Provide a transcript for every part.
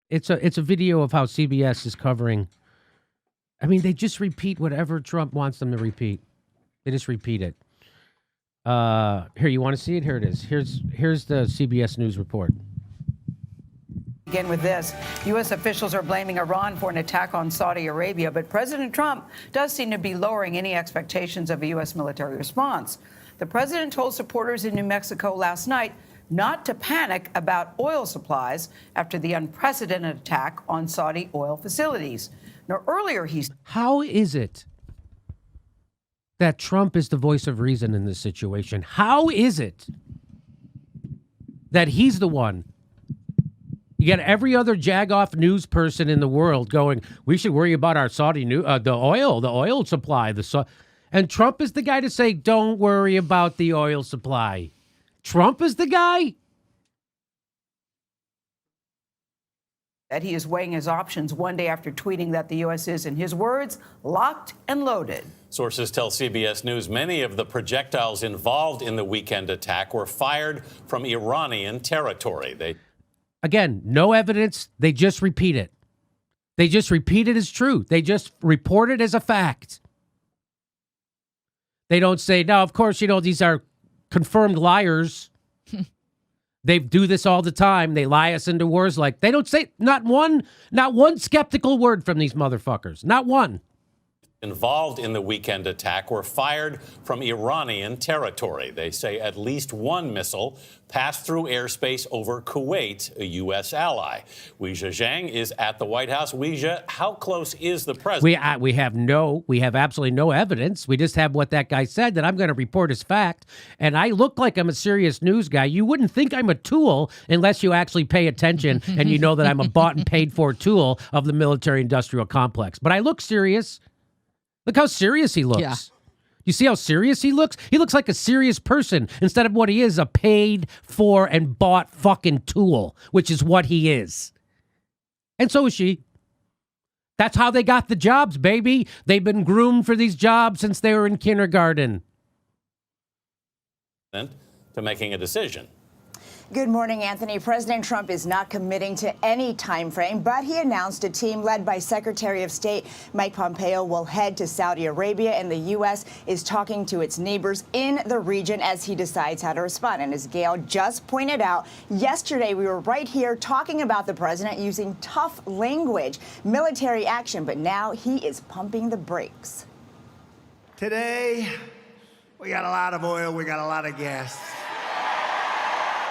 It's a video of how CBS is covering. I mean, they just repeat whatever Trump wants them to repeat. They just repeat it. Here, you want to see it? Here it is. Here's the CBS News report. Begin with this. U.S. officials are blaming Iran for an attack on Saudi Arabia, but President Trump does seem to be lowering any expectations of a U.S. military response. The president told supporters in New Mexico last night not to panic about oil supplies after the unprecedented attack on Saudi oil facilities. Now, earlier How is it that Trump is the voice of reason in this situation? How is it that he's the one? You got every other jagoff news person in the world going, we should worry about our Saudi the oil supply. And Trump is the guy to say, don't worry about the oil supply. Trump is the guy? that he is weighing his options one day after tweeting that the U.S. is, in his words, locked and loaded. Sources tell CBS News many of the projectiles involved in the weekend attack were fired from Iranian territory. Again, no evidence. They just repeat it. They just repeat it as true. They just report it as a fact. They don't say, no, of course, these are confirmed liars. They do this all the time. They lie us into wars. Like, they don't say not one skeptical word from these motherfuckers. Not one. Involved in the weekend attack were fired from Iranian territory. They say at least one missile passed through airspace over Kuwait, a U.S. ally. Weijia Zhang is at the White House. Weijia, how close is the president? We have absolutely no evidence. We just have what that guy said that I'm going to report as fact. And I look like I'm a serious news guy. You wouldn't think I'm a tool unless you actually pay attention and you know that I'm a bought and paid for tool of the military industrial complex. But I look serious. Look how serious he looks. Yeah. You see how serious he looks? He looks like a serious person instead of what he is, a paid for and bought fucking tool, which is what he is. And so is she. That's how they got the jobs, baby. They've been groomed for these jobs since they were in kindergarten. To making a decision. Good morning, Anthony. President Trump is not committing to any time frame, but he announced a team led by Secretary of State Mike Pompeo will head to Saudi Arabia, and the U.S. is talking to its neighbors in the region as he decides how to respond. And as Gail just pointed out, yesterday we were right here talking about the president using tough language, military action, but now he is pumping the brakes. Today, we got a lot of oil, we got a lot of gas.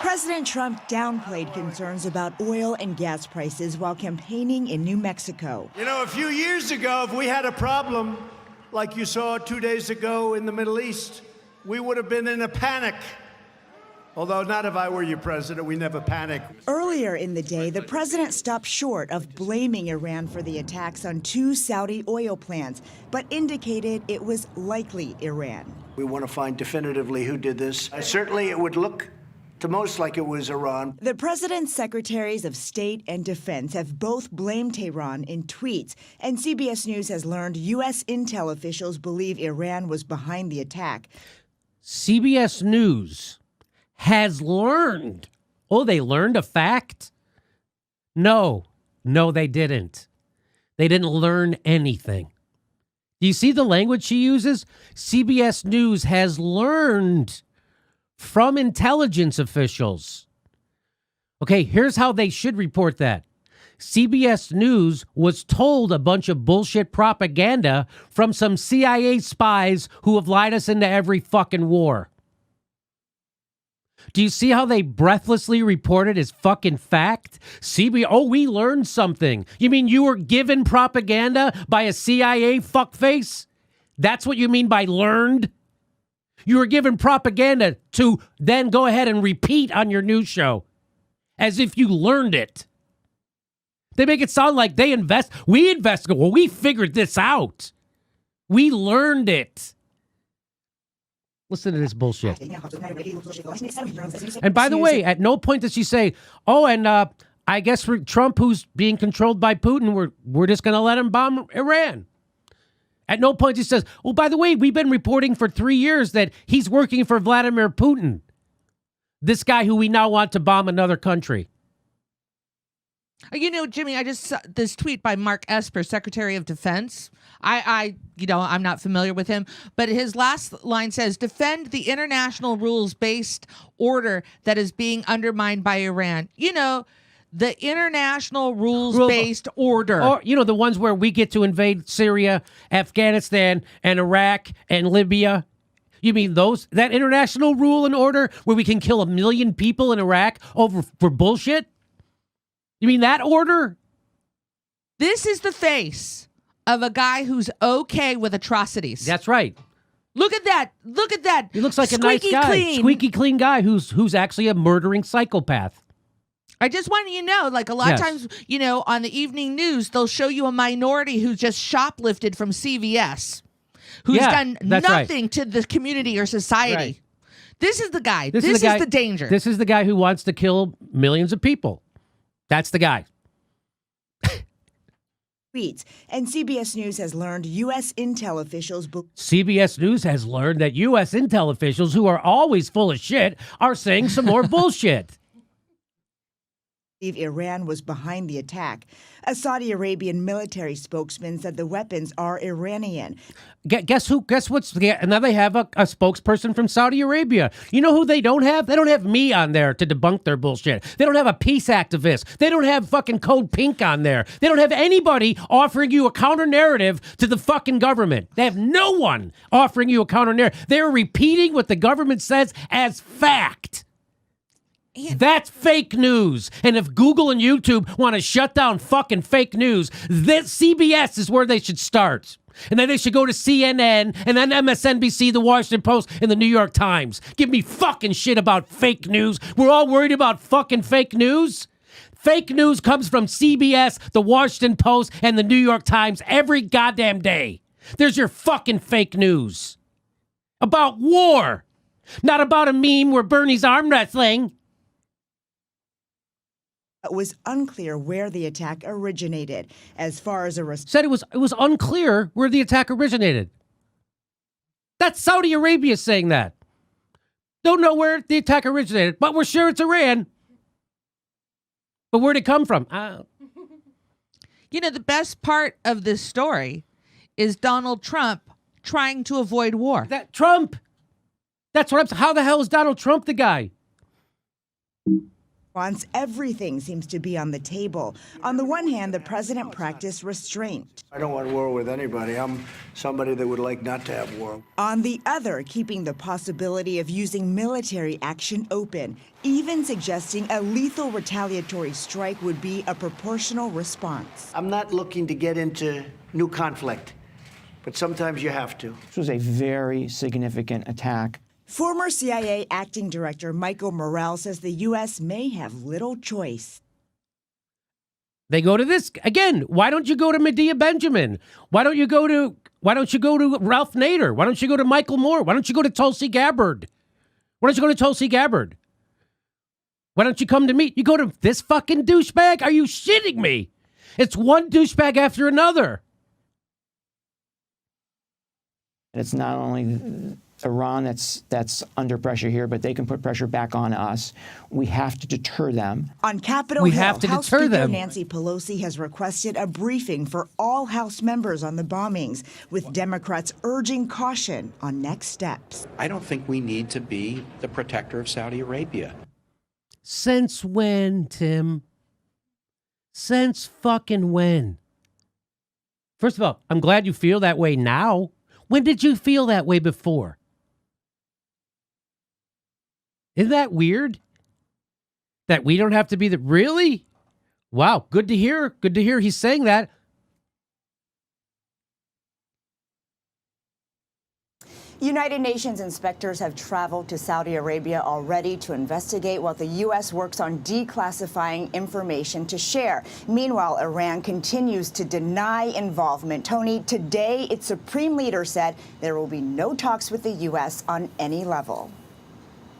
President Trump downplayed concerns about oil and gas prices while campaigning in New Mexico. You know, a few years ago, if we had a problem like you saw 2 days ago in the Middle East, we would have been in a panic. Although not if I were your president, we never panic. Earlier in the day, the president stopped short of blaming Iran for the attacks on 2 Saudi oil plants, but indicated it was likely Iran. We want to find definitively who did this. Certainly it would look to most like it was Iran. The president's secretaries of state and defense have both blamed Tehran in tweets, and CBS News has learned U.S. intel officials believe Iran was behind the attack. CBS News has learned. Oh, they learned a fact? No, they didn't. They didn't learn anything. Do you see the language she uses? CBS News has learned from intelligence officials. Okay, here's how they should report that. CBS News was told a bunch of bullshit propaganda from some CIA spies who have lied us into every fucking war. Do you see how they breathlessly report it as fucking fact? We learned something. You mean you were given propaganda by a CIA fuckface? That's what you mean by learned? You were given propaganda to then go ahead and repeat on your news show as if you learned it. They make it sound like we investigated. Well, we figured this out. We learned it. Listen to this bullshit. And by the way, at no point does she say, I guess Trump, who's being controlled by Putin, we're just going to let him bomb Iran. At no point he says, by the way, we've been reporting for 3 years that he's working for Vladimir Putin, this guy who we now want to bomb another country. You know, Jimmy, I just saw this tweet by Mark Esper, Secretary of Defense. I'm not familiar with him, but his last line says, defend the international rules-based order that is being undermined by Iran. You know, the international rules-based order. Or, you know, the ones where we get to invade Syria, Afghanistan, and Iraq, and Libya. You mean that international rule and order where we can kill 1 million people in Iraq for bullshit? You mean that order? This is the face of a guy who's okay with atrocities. That's right. Look at that. Look at that. He looks like a Squeaky nice guy. clean. Squeaky clean guy who's actually a murdering psychopath. I just want you to know, like a lot of times, you know, on the evening news, they'll show you a minority who just shoplifted from CVS, who's done nothing to the community or society. Right. This is the guy. This is the danger. This is the guy who wants to kill millions of people. That's the guy. And CBS News has learned U.S. intel officials... CBS News has learned that U.S. intel officials, who are always full of shit, are saying some more bullshit. Iran was behind the attack. A Saudi Arabian military spokesman said the weapons are Iranian. Guess who? Guess what's? Now they have a spokesperson from Saudi Arabia. You know who they don't have? They don't have me on there to debunk their bullshit. They don't have a peace activist. They don't have fucking Code Pink on there. They don't have anybody offering you a counter narrative to the fucking government. They have no one offering you a counter narrative. They're repeating what the government says as fact. That's fake news. And if Google and YouTube want to shut down fucking fake news, this CBS is where they should start. And then they should go to CNN and then MSNBC, the Washington Post, and the New York Times. Give me fucking shit about fake news. We're all worried about fucking fake news. Fake news comes from CBS, the Washington Post, and the New York Times every goddamn day. There's your fucking fake news. About war. Not about a meme where Bernie's arm wrestling. It was unclear where the attack originated. As far as said it was unclear where the attack originated. That's Saudi Arabia saying that. Don't know where the attack originated, but we're sure it's Iran. But where'd it come from? You know, the best part of this story is Donald Trump trying to avoid war. Trump. That's what how the hell is Donald Trump the guy? Once everything seems to be on the table. On the one hand, the president practiced restraint. I don't want war with anybody. I'm somebody that would like not to have war. On the other, keeping the possibility of using military action open, even suggesting a lethal retaliatory strike would be a proportional response. I'm not looking to get into new conflict, but sometimes you have to. This was a very significant attack. Former CIA acting director Michael Morrell says the U.S. may have little choice. They go to this again. Why don't you go to Medea Benjamin? Why don't you go to Ralph Nader? Why don't you go to Michael Moore? Why don't you go to Tulsi Gabbard? Why don't you go to Tulsi Gabbard? Why don't you come to me? You go to this fucking douchebag? Are you shitting me? It's one douchebag after another. It's not only Iran that's under pressure here, but they can put pressure back on us. We have to deter them. On Capitol we Hill, have to House deter Speaker them. Nancy Pelosi has requested a briefing for all House members on the bombings, with Democrats urging caution on next steps. I don't think we need to be the protector of Saudi Arabia. Since when, Tim? Since fucking when? First of all, I'm glad you feel that way now. When did you feel that way before? Isn't that weird? That we don't have to be really? Wow, good to hear. Good to hear he's saying that. United Nations inspectors have traveled to Saudi Arabia already to investigate while the U.S. works on declassifying information to share. Meanwhile, Iran continues to deny involvement. Tony, today its supreme leader said there will be no talks with the U.S. on any level.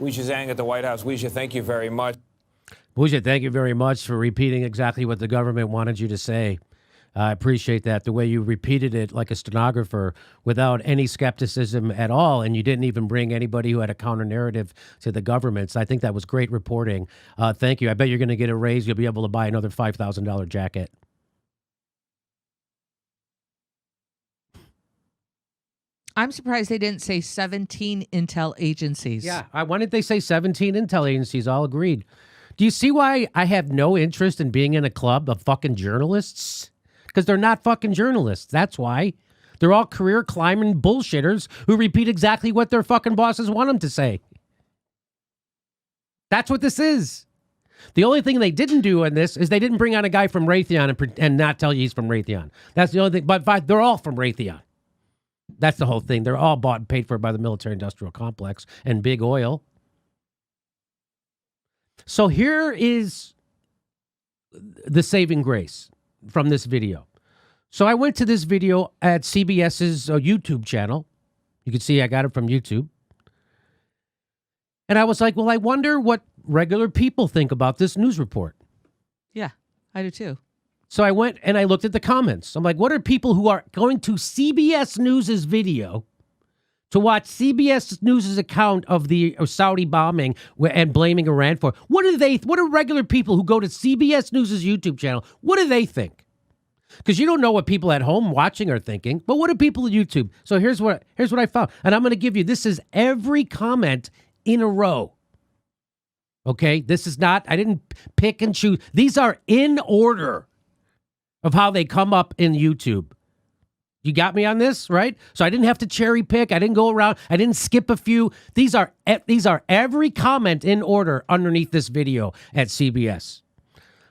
Weijia Zhang at the White House. Weijia, thank you very much. Weijia, thank you very much for repeating exactly what the government wanted you to say. I appreciate that, the way you repeated it like a stenographer without any skepticism at all, and you didn't even bring anybody who had a counter-narrative to the governments. I think that was great reporting. Thank you. I bet you're going to get a raise. You'll be able to buy another $5,000 jacket. I'm surprised they didn't say 17 intel agencies. Yeah, why didn't they say 17 intel agencies? All agreed. Do you see why I have no interest in being in a club of fucking journalists? Because they're not fucking journalists. That's why. They're all career climbing bullshitters who repeat exactly what their fucking bosses want them to say. That's what this is. The only thing they didn't do in this is they didn't bring on a guy from Raytheon and not tell you he's from Raytheon. That's the only thing. But they're all from Raytheon. That's the whole thing. They're all bought and paid for by the military-industrial complex and big oil. So here is the saving grace from this video. So I went to this video at CBS's YouTube channel. You can see I got it from YouTube. And I was like, well, I wonder what regular people think about this news report. Yeah, I do too. So I went and I looked at the comments. I'm like, what are people who are going to CBS News' video to watch CBS News' account of the Saudi bombing and blaming Iran for? What are regular people who go to CBS News' YouTube channel, what do they think? Because you don't know what people at home watching are thinking, but what do people at YouTube? So here's what I found. And I'm going to give you, this is every comment in a row. Okay? This is not, I didn't pick and choose. These are in order of how they come up in YouTube. You got me on this, right? So I didn't have to cherry pick. I didn't go around. I didn't skip a few. These are every comment in order underneath this video at CBS.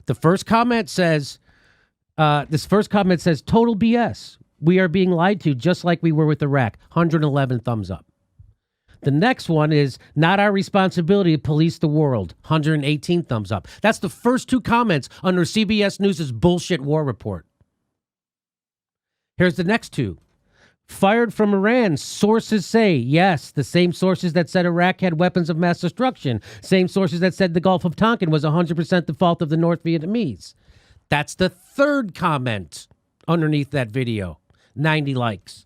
The first comment says, total BS. We are being lied to just like we were with Iraq. 111 thumbs up. The next one is not our responsibility to police the world. 118 thumbs up. That's the first two comments under CBS News' bullshit war report. Here's the next two. Fired from Iran. Sources say, yes, the same sources that said Iraq had weapons of mass destruction. Same sources that said the Gulf of Tonkin was 100% the fault of the North Vietnamese. That's the third comment underneath that video. 90 likes.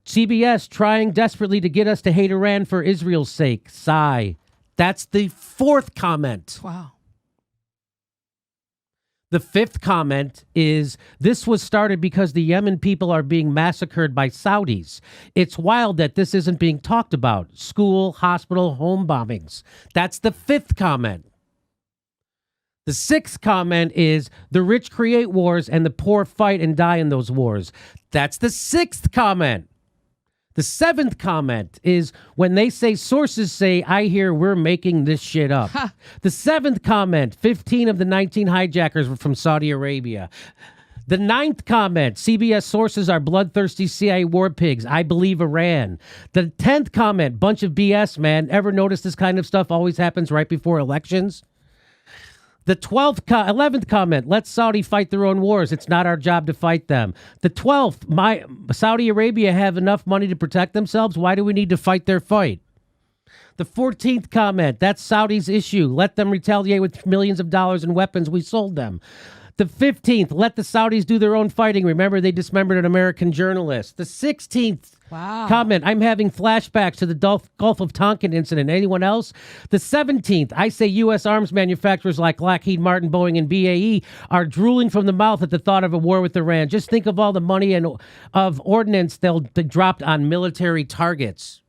CBS trying desperately to get us to hate Iran for Israel's sake. Sigh. That's the fourth comment. Wow. The fifth comment is, this was started because the Yemen people are being massacred by Saudis. It's wild that this isn't being talked about. School, hospital, home bombings. That's the fifth comment. The sixth comment is, the rich create wars and the poor fight and die in those wars. That's the sixth comment. The seventh comment is, when they say sources say, I hear we're making this shit up. The seventh comment, 15 of the 19 hijackers were from Saudi Arabia. The ninth comment, CBS sources are bloodthirsty CIA war pigs. I believe Iran. The 10th comment, bunch of BS, man. Ever notice this kind of stuff always happens right before elections? The 11th comment, let Saudi fight their own wars. It's not our job to fight them. The 12th, Saudi Arabia have enough money to protect themselves. Why do we need to fight their fight? The 14th comment, that's Saudi's issue. Let them retaliate with millions of dollars in weapons we sold them. The 15th, let the Saudis do their own fighting. Remember, they dismembered an American journalist. The 16th comment, I'm having flashbacks to the Gulf of Tonkin incident. Anyone else? The 17th, I say U.S. arms manufacturers like Lockheed Martin, Boeing, and BAE are drooling from the mouth at the thought of a war with Iran. Just think of all the money and of ordnance they'll be dropped on military targets.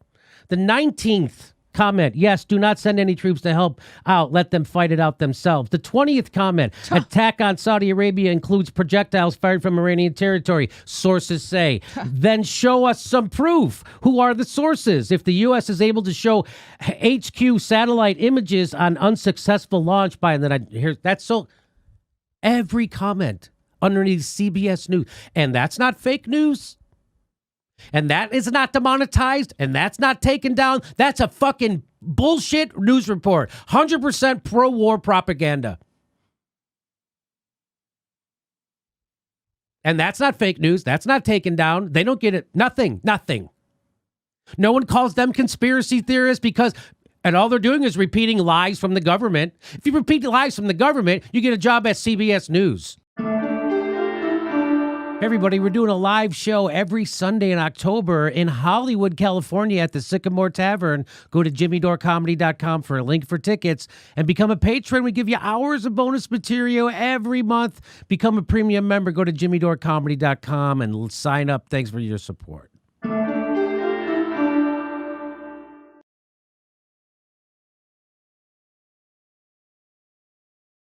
The 19th comment, yes, do not send any troops to help out. Let them fight it out themselves. The 20th comment, attack on Saudi Arabia includes projectiles fired from Iranian territory. Sources say. Then show us some proof. Who are the sources? If the U.S. is able to show HQ satellite images on unsuccessful launch by, and then that's so, every comment underneath CBS News. And that's not fake news. And that is not demonetized, and that's not taken down. That's a fucking bullshit news report. 100% pro-war propaganda. And that's not fake news. That's not taken down. They don't get it. Nothing. No one calls them conspiracy theorists and all they're doing is repeating lies from the government. If you repeat lies from the government, you get a job at CBS News. Hey everybody, we're doing a live show every Sunday in October in Hollywood, California at the Sycamore Tavern. Go to jimmydorecomedy.com for a link for tickets and become a patron. We give you hours of bonus material every month. Become a premium member. Go to jimmydorecomedy.com and sign up. Thanks for your support.